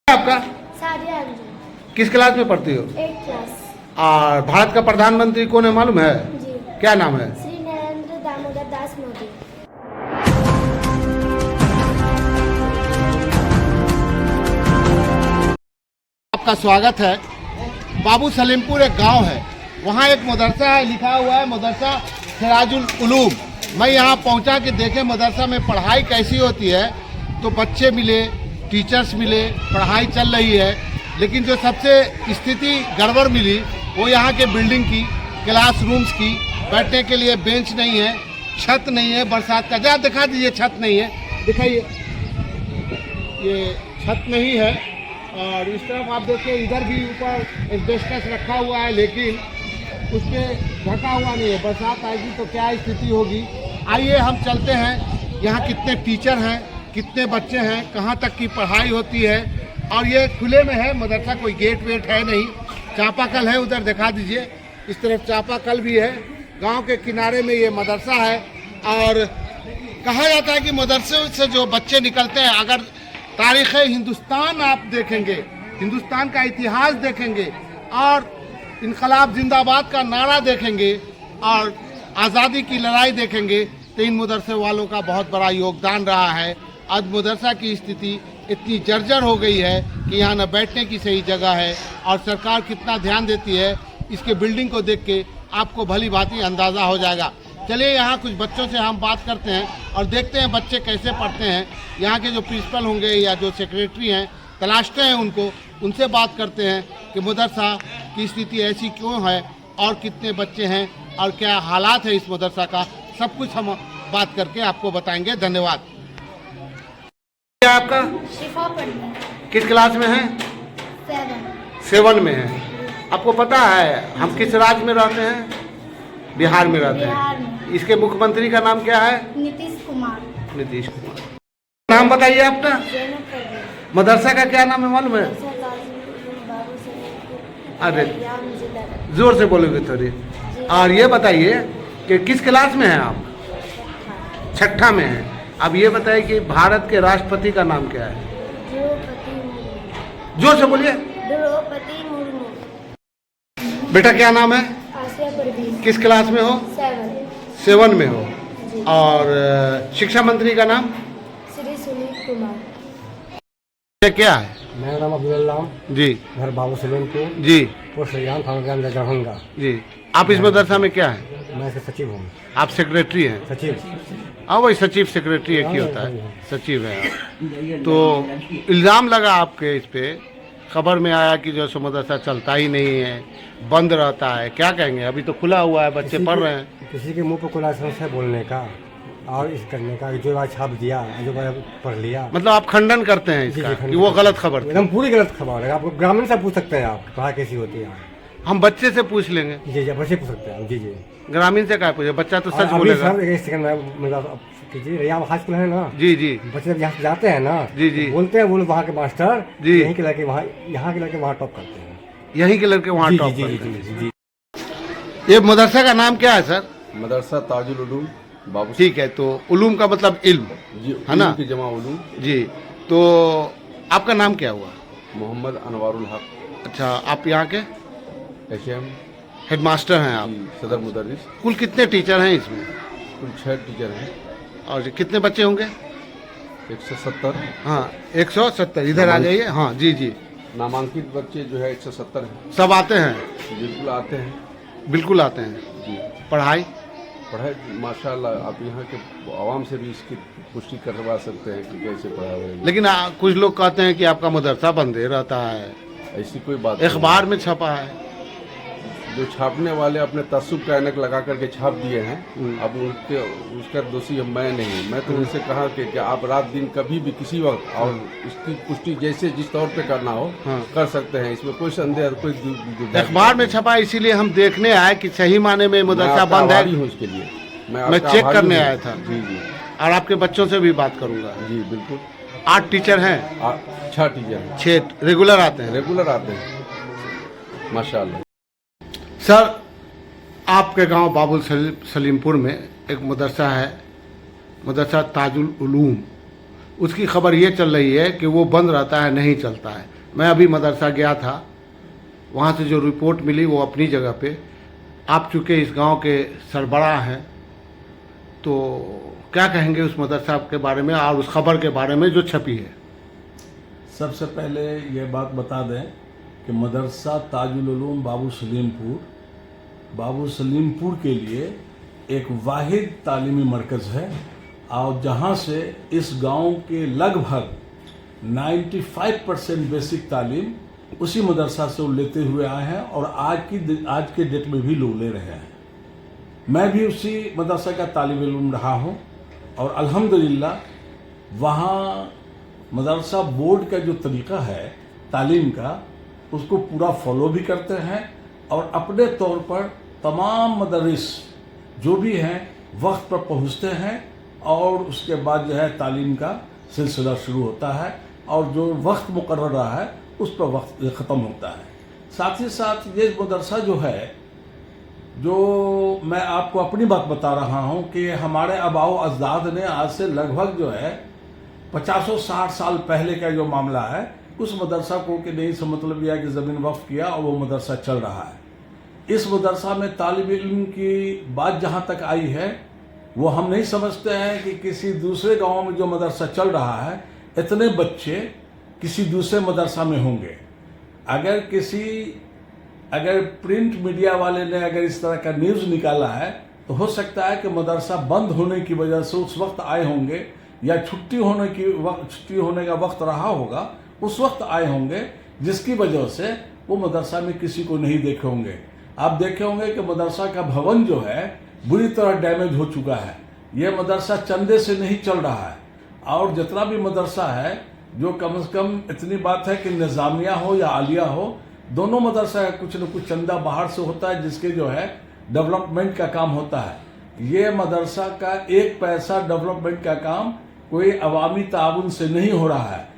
आपका सादिया अंजुम, किस क्लास में पढ़ती हो? 8th class. और भारत का प्रधानमंत्री कौन है मालूम है? जी, क्या नाम है? श्री नरेंद्र दामोदर दास मोदी। आपका स्वागत है। बाबू सलीमपुर एक गांव है, वहाँ एक मदरसा है, लिखा हुआ है मदरसा सिराजुल उलूम। मैं यहाँ पहुँचा कि देखे मदरसा में पढ़ाई कैसी होती है। तो बच्चे मिले, टीचर्स मिले, पढ़ाई चल रही है। लेकिन जो सबसे स्थिति गड़बड़ मिली वो यहाँ के बिल्डिंग की, क्लासरूम्स की, बैठने के लिए बेंच नहीं है, छत नहीं है, बरसात का जा दिखा दीजिए, छत नहीं है, दिखाइए, ये छत नहीं है। और इस तरफ आप देखिए, इधर भी ऊपर एस्बेस्टस रखा हुआ है, लेकिन उस पर ढका हुआ नहीं है। बरसात आएगी तो क्या स्थिति होगी। आइए हम चलते हैं, यहाँ कितने टीचर हैं, कितने बच्चे हैं, कहाँ तक की पढ़ाई होती है। और ये खुले में है मदरसा, कोई गेट वेट है नहीं। चापाकल है, उधर दिखा दीजिए, इस तरफ चापाकल भी है। गांव के किनारे में ये मदरसा है। और कहा जाता है कि मदरसे से जो बच्चे निकलते हैं, अगर तारीख़ हिंदुस्तान आप देखेंगे, हिंदुस्तान का इतिहास देखेंगे और इनकलाब जिंदाबाद का नारा देखेंगे और आज़ादी की लड़ाई देखेंगे, तो इन मदरसे वालों का बहुत बड़ा योगदान रहा है। आज मदरसा की स्थिति इतनी जर्जर हो गई है कि यहाँ न बैठने की सही जगह है, और सरकार कितना ध्यान देती है इसके बिल्डिंग को देख के आपको भली भांति अंदाज़ा हो जाएगा। चलिए यहाँ कुछ बच्चों से हम बात करते हैं और देखते हैं बच्चे कैसे पढ़ते हैं। यहाँ के जो प्रिंसिपल होंगे या जो सेक्रेटरी हैं, तलाशते हैं उनको, उनसे बात करते हैं कि मदरसा की स्थिति ऐसी क्यों है और कितने बच्चे हैं और क्या हालात है इस मदरसा का। सब कुछ हम बात करके आपको बताएंगे। धन्यवाद। क्या आपका? शिफा पढ़नी, किस क्लास में है? 7 में है। आपको पता है हम किस राज्य में रहते हैं? बिहार में रहते बिहार हैं। में। इसके मुख्यमंत्री का नाम क्या है? नीतीश कुमार। नीतीश कुमार। नाम बताइए अपना। जैनब परवीन। मदरसा का क्या नाम है मालूम है? अरे जोर से बोलोगे थोड़ी। और ये बताइए कि किस क्लास में हैं आप? 6ठा में है। अब ये बताइए कि भारत के राष्ट्रपति का नाम क्या है? द्रौपदी मुर्मू। जोर से बोलिए। द्रौपदी मुर्मू। बेटा क्या नाम है? आसिया परवीन। किस क्लास में हो? 7 में हो। जी। और शिक्षा मंत्री का नाम? श्री सुनील कुमार। ये क्या है? मेरा नाम अब्दुल्लाह, जी घर बाबू सलीमपुर, जी पोस्ट रैयान, थाना दरभंगा। जी। आप इस मदरसा में क्या है? मैं इसका सचिव हूँ। आप सेक्रेटरी हैं? सचिव। हाँ, वही सचिव सेक्रेटरी एक ही होता है, सचिव है आप। तो इल्ज़ाम लगा आपके इस पे, खबर में आया कि जो सो मदरसा चलता ही नहीं है, बंद रहता है। क्या कहेंगे? अभी तो खुला हुआ है, बच्चे पढ़ रहे हैं। किसी के मुंह पर खुला है बोलने का और इस करने का, जो बात छाप दिया, जो बात पढ़ लिया। मतलब आप खंडन करते हैं इसका जी, कि वो गलत खबर थी? एकदम पूरी गलत खबर है। आप ग्रामीण से पूछ सकते हैं, आप पढ़ाई कैसी होती है। हम बच्चे से पूछ लेंगे। जी जी, बच्चे पूछ सकते हैं। जी जी। ग्रामीण से क्या पूछे? बच्चा तो सच अभी बोलेगा। सर एक सेकंड में कीजिए, रैयान हाई स्कूल है ना? जी जी बच्चे जब यहाँ से जाते हैं ना, जी जी, बोलते हैं, बोलो वहाँ के मास्टर जी, यहीं के लड़के वहाँ, यहाँ के लड़के वहाँ टॉप करते हैं। यहीं के लड़के वहाँ जी टॉप जी जी करते हैं। जी जी। ये मदरसा का नाम क्या है सर? मदरसा ताजुल उलूम बाबू। ठीक है, तो उलूम का मतलब इल्म जी, है ना? की जमा उलूम। जी। तो आपका नाम क्या हुआ? मोहम्मद अनवारुल हक। अच्छा, आप यहाँ के HM हेडमास्टर हैं आप? सदर मुदर्रिस। कुल कितने टीचर हैं इसमें? कुल 6 टीचर हैं। और कितने बच्चे होंगे? 170 हाँ, 170। इधर आ जाइए। हाँ जी जी। नामांकित बच्चे जो है 170 हैं। सब आते हैं? बिल्कुल आते हैं। बिल्कुल आते हैं। जी। पढ़ाई माशाल्लाह, आप यहाँ के आवाम से भी इसकी पुष्टि करवा सकते हैं कि कैसे पढ़ा हुआ है। लेकिन कुछ लोग कहते हैं कि आपका मदरसा बंद ही रहता है, ऐसी कोई बात नहीं। अखबार में छपा है। जो छापने वाले अपने तस्सुब का ऐनक लगा करके छाप दिए हैं, अब उनके उसका दोषी मैं नहीं। मैं तो उनसे कहा कि आप रात दिन कभी भी किसी वक्त और इसकी पुष्टि जैसे जिस तौर पे करना हो कर सकते हैं। इसमें कोई संदेह, कोई अखबार में छपा, इसीलिए हम देखने आए कि सही माने में मदरसा बंद है। हूँ इसके लिए मैं चेक करने आया था। जी जी। और आपके बच्चों से भी बात करूंगा। जी बिल्कुल। 8 टीचर हैं? 6 टीचर हैं। 6 रेगुलर आते हैं? रेगुलर आते हैं माशाल्लाह। सर, आपके गांव बाबू सलीमपुर में एक मदरसा है, मदरसा ताजुल उलूम। उसकी खबर ये चल रही है कि वो बंद रहता है, नहीं चलता है। मैं अभी मदरसा गया था, वहाँ से जो रिपोर्ट मिली वो अपनी जगह पे। आप चूँकि इस गांव के सरबराह हैं, तो क्या कहेंगे उस मदरसा के बारे में और उस खबर के बारे में जो छपी है? सबसे पहले ये बात बता दें कि मदरसा ताजुल उलूम बाबू सलीमपुर के लिए एक वाहिद तालीमी मरकज़ है, और जहाँ से इस गांव के लगभग 95% बेसिक तालीम उसी मदरसा से वो लेते हुए आए हैं, और आज के डेट में भी लोग ले रहे हैं। मैं भी उसी मदरसा का तालिब इल्म रहा हूँ, और अल्हम्दुलिल्लाह वहाँ मदरसा बोर्ड का जो तरीक़ा है तालीम का, उसको पूरा फॉलो भी करते हैं, और अपने तौर पर तमाम मदरस जो भी हैं वक्त पर पहुँचते हैं, और उसके बाद जो है तालीम का सिलसिला शुरू होता है, और जो वक्त मुकर्रर रहा है उस पर वक्त ख़त्म होता है। साथ ही साथ ये मदरसा जो है, जो मैं आपको अपनी बात बता रहा हूँ कि हमारे आबाओ अजदाद ने आज से लगभग जो है 50-60 साल पहले का जो मामला है, उस मदरसा को कि नहीं से मतलब यह कि ज़मीन वक्फ किया और वो मदरसा चल रहा है। इस मदरसा में तालिब इल्म की बात जहाँ तक आई है, वो हम नहीं समझते हैं कि किसी दूसरे गांव में जो मदरसा चल रहा है इतने बच्चे किसी दूसरे मदरसा में होंगे। अगर प्रिंट मीडिया वाले ने अगर इस तरह का न्यूज़ निकाला है, तो हो सकता है कि मदरसा बंद होने की वजह से उस वक्त आए होंगे, या छुट्टी होने का वक्त रहा होगा, उस वक्त आए होंगे, जिसकी वजह से वो मदरसा में किसी को नहीं देखे होंगे। आप देखे होंगे कि मदरसा का भवन जो है बुरी तरह डैमेज हो चुका है। ये मदरसा चंदे से नहीं चल रहा है, और जितना भी मदरसा है, जो कम से कम इतनी बात है कि निज़ामिया हो या आलिया हो, दोनों मदरसा कुछ न कुछ चंदा बाहर से होता है, जिसके जो है डेवलपमेंट का काम होता है। ये मदरसा का एक पैसा डेवलपमेंट का काम कोई अवामी ताउन से नहीं हो रहा है।